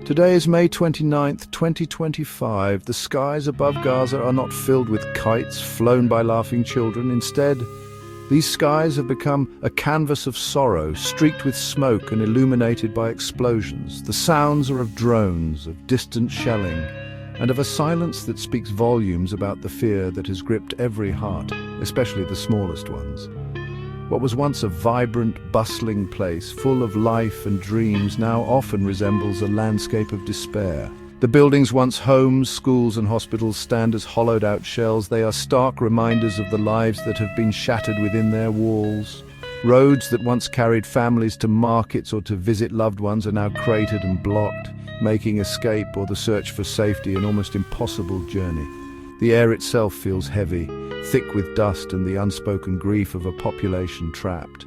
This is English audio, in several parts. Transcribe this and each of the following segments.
Today is May 29th, 2025. The skies above Gaza are not filled with kites flown by laughing children. Instead, these skies have become a canvas of sorrow, streaked with smoke and illuminated by explosions. The sounds are of drones, of distant shelling, and of a silence that speaks volumes about the fear that has gripped every heart, especially the smallest ones. What was once a vibrant, bustling place, full of life and dreams, now often resembles a landscape of despair. The buildings once homes, schools and hospitals stand as hollowed-out shells. They are stark reminders of the lives that have been shattered within their walls. Roads that once carried families to markets or to visit loved ones are now cratered and blocked, making escape or the search for safety an almost impossible journey. The air itself feels heavy, thick with dust and the unspoken grief of a population trapped.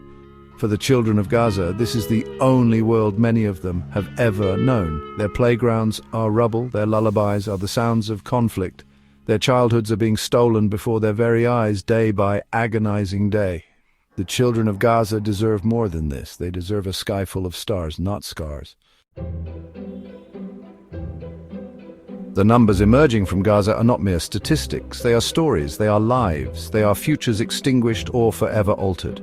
For the children of Gaza, this is the only world many of them have ever known. Their playgrounds are rubble, their lullabies are the sounds of conflict. Their childhoods are being stolen before their very eyes, day by agonizing day. The children of Gaza deserve more than this. They deserve a sky full of stars, not scars. The numbers emerging from Gaza are not mere statistics. They are stories, they are lives, they are futures extinguished or forever altered.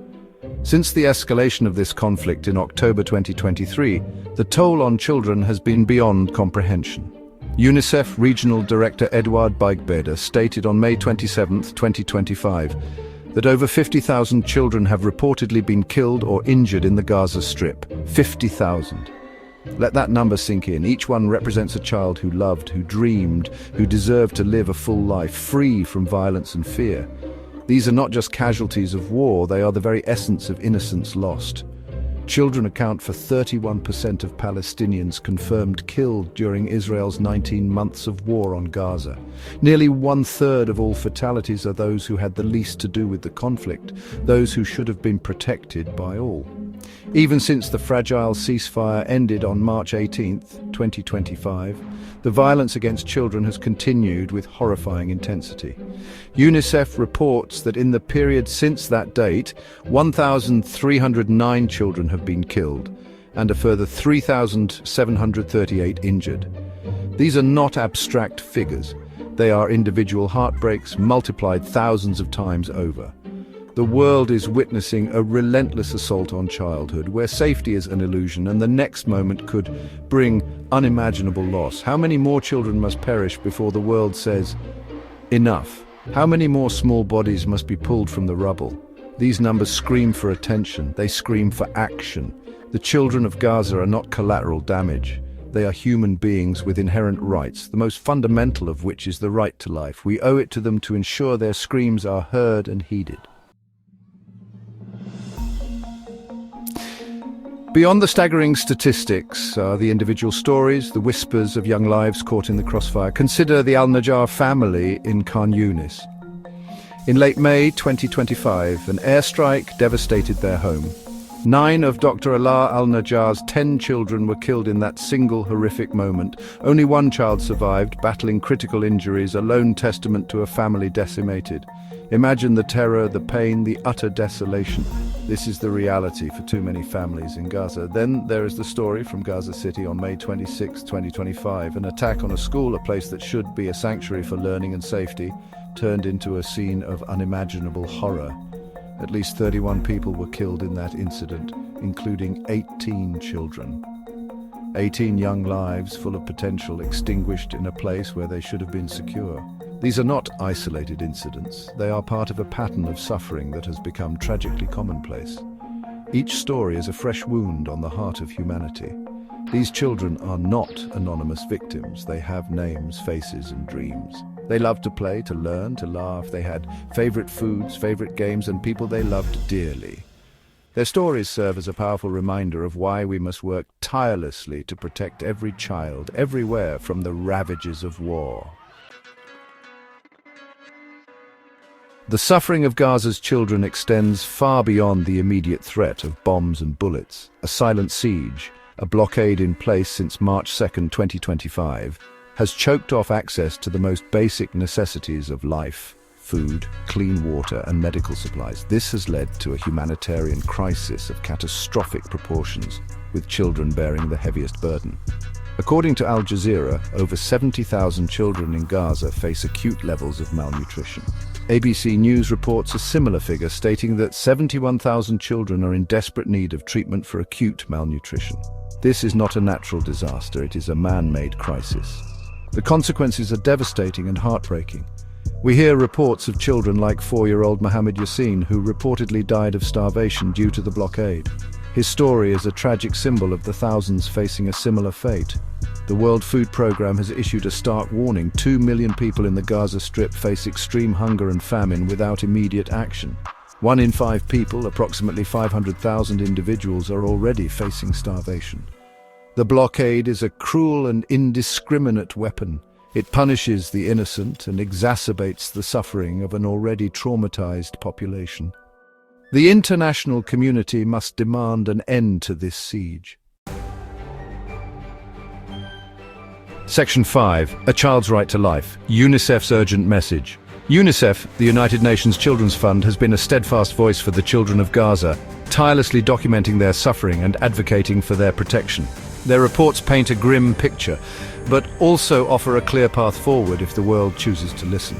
Since the escalation of this conflict in October 2023, the toll on children has been beyond comprehension. UNICEF Regional Director Eduard Beigbeder stated on May 27, 2025, that over 50,000 children have reportedly been killed or injured in the Gaza Strip. 50,000. Let that number sink in. Each one represents a child who loved, who dreamed, who deserved to live a full life, free from violence and fear. These are not just casualties of war, they are the very essence of innocence lost. Children account for 31% of Palestinians confirmed killed during Israel's 19 months of war on Gaza. Nearly 1/3 of all fatalities are those who had the least to do with the conflict, those who should have been protected by all. Even since the fragile ceasefire ended on March 18, 2025, the violence against children has continued with horrifying intensity. UNICEF reports that in the period since that date, 1,309 children have been killed and a further 3,738 injured. These are not abstract figures. They are individual heartbreaks multiplied thousands of times over. The world is witnessing a relentless assault on childhood, where safety is an illusion and the next moment could bring unimaginable loss. How many more children must perish before the world says, enough? How many more small bodies must be pulled from the rubble? These numbers scream for attention, they scream for action. The children of Gaza are not collateral damage. They are human beings with inherent rights, the most fundamental of which is the right to life. We owe it to them to ensure their screams are heard and heeded. Beyond the staggering statistics are the individual stories, the whispers of young lives caught in the crossfire. Consider the Al-Najjar family in Khan Yunis. In late May 2025, an airstrike devastated their home. 9 of Dr. Alaa Al-Najjar's 10 children were killed in that single horrific moment. Only one child survived, battling critical injuries, a lone testament to a family decimated. Imagine the terror, the pain, the utter desolation. This is the reality for too many families in Gaza. Then there is the story from Gaza City on May 26, 2025. An attack on a school, a place that should be a sanctuary for learning and safety, turned into a scene of unimaginable horror. At least 31 people were killed in that incident, including 18 children. 18 young lives full of potential extinguished in a place where they should have been secure. These are not isolated incidents. They are part of a pattern of suffering that has become tragically commonplace. Each story is a fresh wound on the heart of humanity. These children are not anonymous victims. They have names, faces, and dreams. They loved to play, to learn, to laugh. They had favorite foods, favorite games, and people they loved dearly. Their stories serve as a powerful reminder of why we must work tirelessly to protect every child, everywhere, from the ravages of war. The suffering of Gaza's children extends far beyond the immediate threat of bombs and bullets. A silent siege, a blockade in place since March 2, 2025, has choked off access to the most basic necessities of life: food, clean water, and medical supplies. This has led to a humanitarian crisis of catastrophic proportions, with children bearing the heaviest burden. According to Al Jazeera, over 70,000 children in Gaza face acute levels of malnutrition. ABC News reports a similar figure, stating that 71,000 children are in desperate need of treatment for acute malnutrition. This is not a natural disaster, it is a man-made crisis. The consequences are devastating and heartbreaking. We hear reports of children like 4-year-old Mohammed Yassin, who reportedly died of starvation due to the blockade. His story is a tragic symbol of the thousands facing a similar fate. The World Food Programme has issued a stark warning: 2 million people in the Gaza Strip face extreme hunger and famine without immediate action. 1 in 5 people, approximately 500,000 individuals, are already facing starvation. The blockade is a cruel and indiscriminate weapon. It punishes the innocent and exacerbates the suffering of an already traumatized population. The international community must demand an end to this siege. Section 5. A Child's Right to Life. UNICEF's urgent message. UNICEF, the United Nations Children's Fund, has been a steadfast voice for the children of Gaza, tirelessly documenting their suffering and advocating for their protection. Their reports paint a grim picture, but also offer a clear path forward if the world chooses to listen.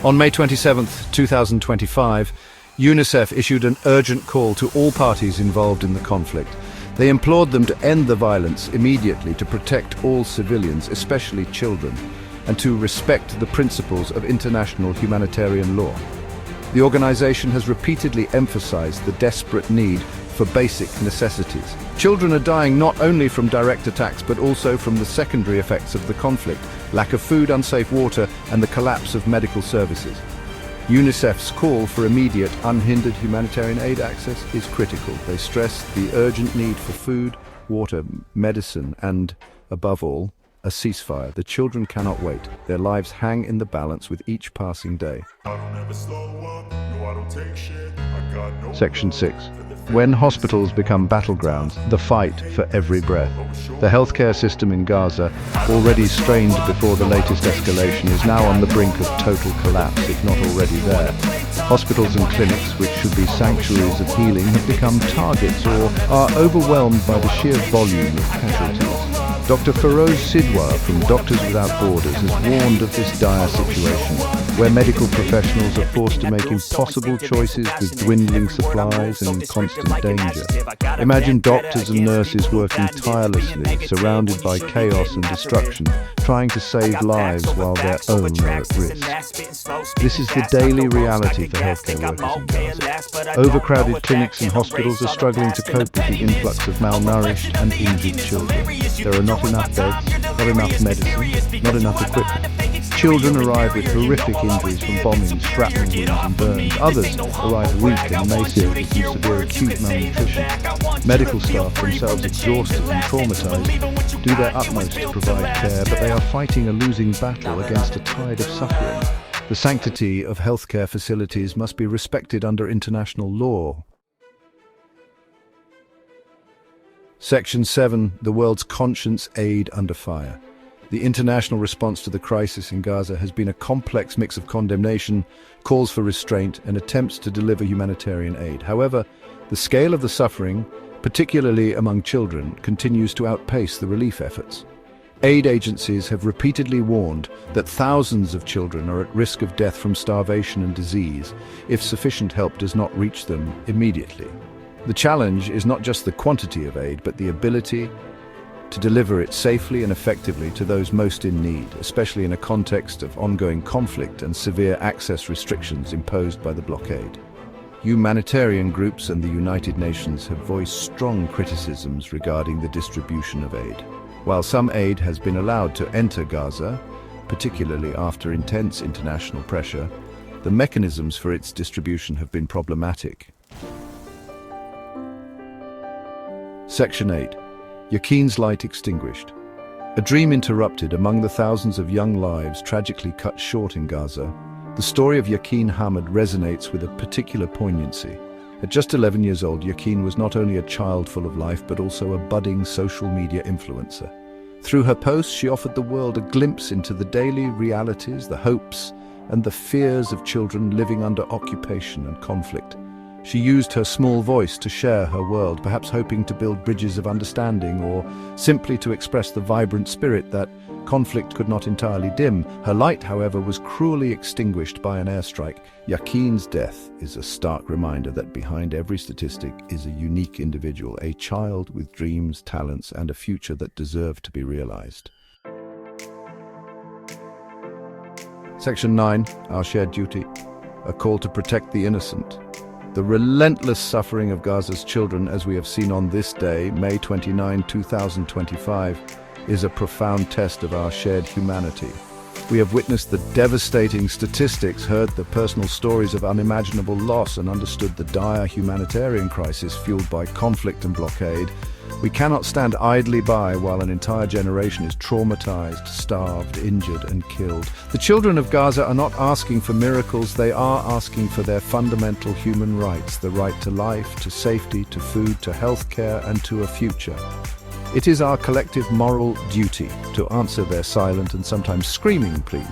On May 27, 2025, UNICEF issued an urgent call to all parties involved in the conflict. They implored them to end the violence immediately, to protect all civilians, especially children, and to respect the principles of international humanitarian law. The organization has repeatedly emphasized the desperate need for basic necessities. Children are dying not only from direct attacks but also from the secondary effects of the conflict: lack of food, unsafe water, and the collapse of medical services. UNICEF's call for immediate, unhindered humanitarian aid access is critical. They stress the urgent need for food, water, medicine, and, above all, a ceasefire. The children cannot wait. Their lives hang in the balance with each passing day. Section 6. When hospitals become battlegrounds, the fight for every breath. The healthcare system in Gaza, already strained before the latest escalation, is now on the brink of total collapse, if not already there. Hospitals and clinics, which should be sanctuaries of healing, have become targets or are overwhelmed by the sheer volume of casualties. Dr. Feroz Sidwar from Doctors Without Borders has warned of this dire situation, where medical professionals are forced to make impossible choices with dwindling supplies and in constant danger. Imagine doctors and nurses working tirelessly, surrounded by chaos and destruction, trying to save lives while their own are at risk. This is the daily reality for healthcare workers in Gaza. Overcrowded clinics and hospitals are struggling to cope with the influx of malnourished and injured children. There are not enough beds, not enough medicine, not enough equipment. Children arrive with horrific injuries from bombings, shrapnel wounds and burns. Others arrive weak and emaciated from severe acute malnutrition. Medical staff, themselves exhausted and traumatized, do their utmost to provide care, but they are fighting a losing battle against a tide of suffering. The sanctity of healthcare facilities must be respected under international law. Section 7. The world's conscience aid under fire. The international response to the crisis in Gaza has been a complex mix of condemnation, calls for restraint, and attempts to deliver humanitarian aid. However, the scale of the suffering, particularly among children, continues to outpace the relief efforts. Aid agencies have repeatedly warned that thousands of children are at risk of death from starvation and disease if sufficient help does not reach them immediately. The challenge is not just the quantity of aid, but the ability to deliver it safely and effectively to those most in need, especially in a context of ongoing conflict and severe access restrictions imposed by the blockade. Humanitarian groups and the United Nations have voiced strong criticisms regarding the distribution of aid. While some aid has been allowed to enter Gaza, particularly after intense international pressure, the mechanisms for its distribution have been problematic. Section 8. Yakin's light extinguished. A dream interrupted among the thousands of young lives tragically cut short in Gaza. The story of Yakin Hamad resonates with a particular poignancy. At just 11 years old, Yakin was not only a child full of life, but also a budding social media influencer. Through her posts, she offered the world a glimpse into the daily realities, the hopes, and the fears of children living under occupation and conflict. She used her small voice to share her world, perhaps hoping to build bridges of understanding or simply to express the vibrant spirit that conflict could not entirely dim. Her light, however, was cruelly extinguished by an airstrike. Yakin's death is a stark reminder that behind every statistic is a unique individual, a child with dreams, talents, and a future that deserve to be realized. Section 9, Our Shared Duty, a call to protect the innocent. The relentless suffering of Gaza's children, as we have seen on this day, May 29, 2025, is a profound test of our shared humanity. We have witnessed the devastating statistics, heard the personal stories of unimaginable loss, and understood the dire humanitarian crisis fueled by conflict and blockade. We cannot stand idly by while an entire generation is traumatized, starved, injured, and killed. The children of Gaza are not asking for miracles, they are asking for their fundamental human rights, the right to life, to safety, to food, to healthcare, and to a future. It is our collective moral duty to answer their silent and sometimes screaming pleas.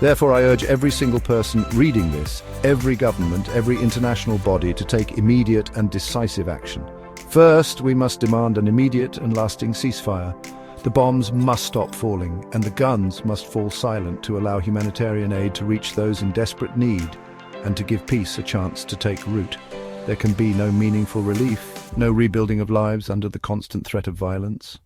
Therefore, I urge every single person reading this, every government, every international body to take immediate and decisive action. First, we must demand an immediate and lasting ceasefire. The bombs must stop falling, and the guns must fall silent to allow humanitarian aid to reach those in desperate need and to give peace a chance to take root. There can be no meaningful relief, no rebuilding of lives under the constant threat of violence.